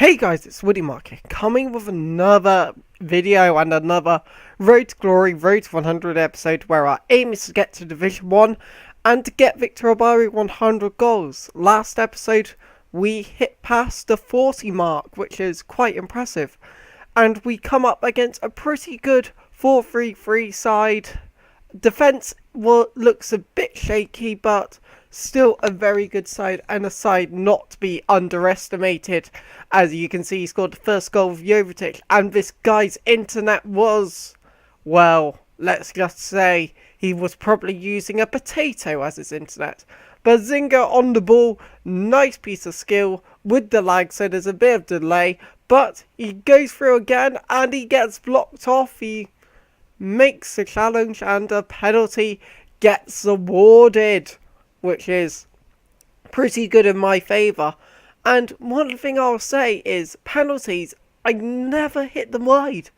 Hey guys, it's Woody Mark here, coming with another video and another Road to Glory, Road to 100 episode where our aim is to get to Division 1 and to get Victor Ibarbo 100 goals. Last episode we hit past the 40 mark, which is quite impressive, and we come up against a pretty good 4-3-3 side. Defence looks a bit shaky, but still a very good side, and a side not to be underestimated. As you can see, he scored the first goal with Jovetic, and this guy's internet was, well, let's just say he was probably using a potato as his internet. Bazinga on the ball, nice piece of skill with the lag, so there's a bit of delay, but he goes through again and he gets blocked off. He makes the challenge and a penalty gets awarded, which is pretty good in my favour. And one thing I'll say is penalties, I never hit them wide.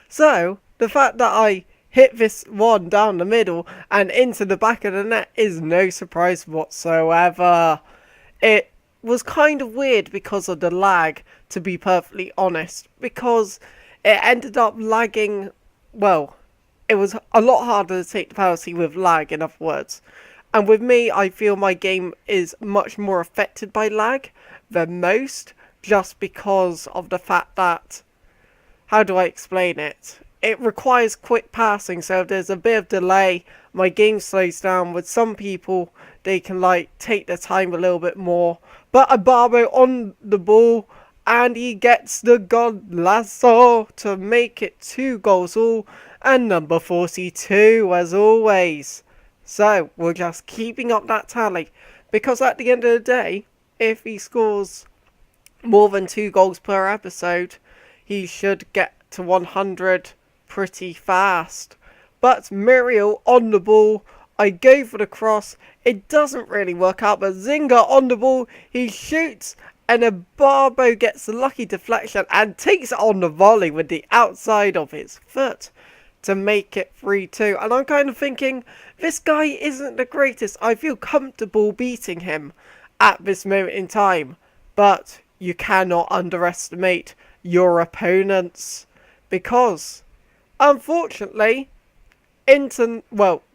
So the fact that I hit this one down the middle and into the back of the net is no surprise whatsoever. It was kind of weird because of the lag, to be perfectly honest, because it ended up lagging. Well, it was a lot harder to take the penalty with lag, in other words. And with me, I feel my game is much more affected by lag than most, just because of the fact that, how do I explain it? It requires quick passing, so if there's a bit of delay, my game slows down. With some people, they can take their time a little bit more. But Ibarbo on the ball, and he gets the golazo to make it 2 goals all, and number 42 as always. So we're just keeping up that tally, because at the end of the day, if he scores more than 2 goals per episode, he should get to 100 pretty fast. But Muriel on the ball, I go for the cross, it doesn't really work out, but Zinga on the ball, he shoots, and Ibarbo gets a lucky deflection and takes it on the volley with the outside of his foot to make it 3-2. And I'm kind of thinking, this guy isn't the greatest. I feel comfortable beating him at this moment in time. But you cannot underestimate your opponents, because, unfortunately, bit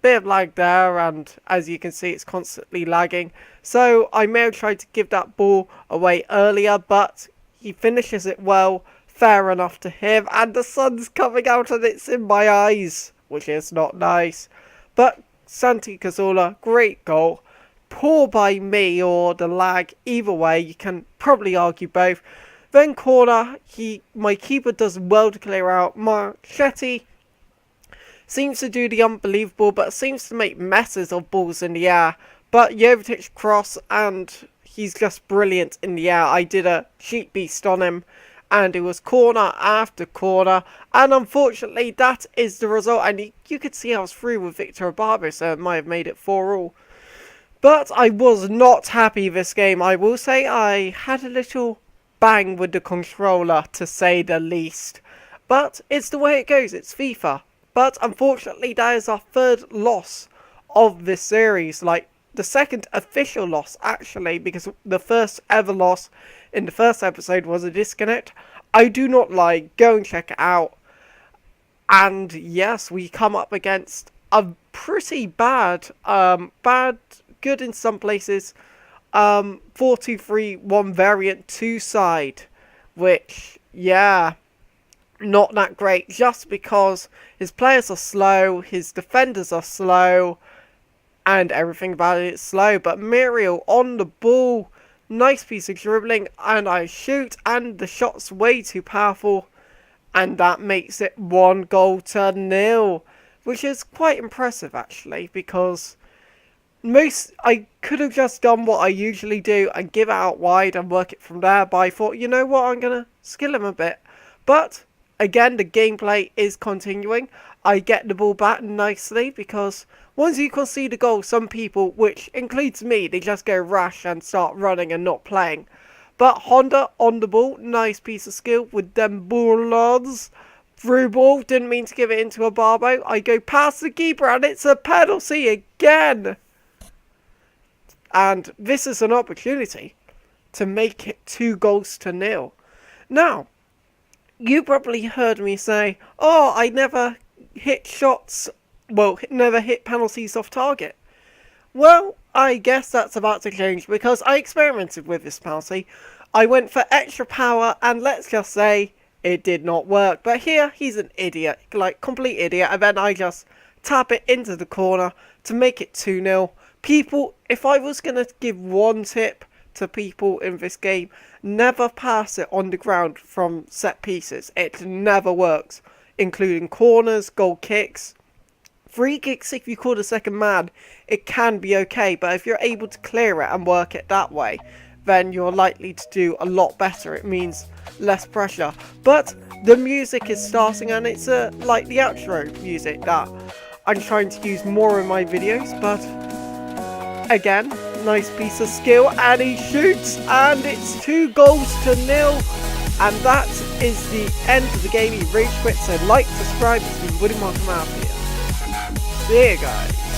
of lag there, and as you can see, it's constantly lagging. So I may have tried to give that ball away earlier, but he finishes it well. Fair enough to him, and the sun's coming out and it's in my eyes, which is not nice. But Santi Cazorla, great goal. Poor by me or the lag, either way, you can probably argue both. Then corner, my keeper does well to clear out. Marchetti seems to do the unbelievable, but seems to make messes of balls in the air. But Jovetic cross, and he's just brilliant in the air. I did a sheep beast on him, and it was corner after corner, and unfortunately that is the result. And you could see I was through with Victor Ibarbo, so it might have made it 4-all. But I was not happy this game. I will say I had a little bang with the controller, to say the least. But it's the way it goes, it's FIFA. But unfortunately that is our 3rd loss of this series. The 2nd official loss, actually, because the first ever loss in the first episode was a disconnect. I do not lie, go and check it out. And yes, we come up against a pretty bad, good in some places, 4-2-3-1 variant 2 side, which, yeah, not that great, just because his players are slow, his defenders are slow, and everything about it is slow. But Muriel on the ball, nice piece of dribbling, and I shoot, and the shot's way too powerful, and that makes it 1-0, which is quite impressive actually, because I could have just done what I usually do and give it out wide and work it from there, but I thought, you know what, I'm going to skill him a bit. But again, the gameplay is continuing. I get the ball back nicely, because once you concede a goal, some people, which includes me, they just go rash and start running and not playing. But Honda on the ball, nice piece of skill with them bullets. Through ball, didn't mean to give it into Ibarbo. I go past the keeper and it's a penalty again. And this is an opportunity to make it 2-0. Now, you probably heard me say, oh, I never hit shots, well, never hit penalties off target. Well, I guess that's about to change because I experimented with this penalty. I went for extra power and let's just say it did not work. But here, he's an idiot, like complete idiot, and then I just tap it into the corner to make it 2-0. People, if I was going to give one tip to people in this game, never pass it on the ground from set pieces. It never works, including corners, goal kicks. Free kicks, if you call the second man, it can be okay, but if you're able to clear it and work it that way, then you're likely to do a lot better. It means less pressure. But the music is starting, and it's like the outro music that I'm trying to use more in my videos, but again, nice piece of skill, and he shoots, and it's 2-0. And that is the end of the game. He rage quit, so like, subscribe, it's been Woody Markham out here. See you guys.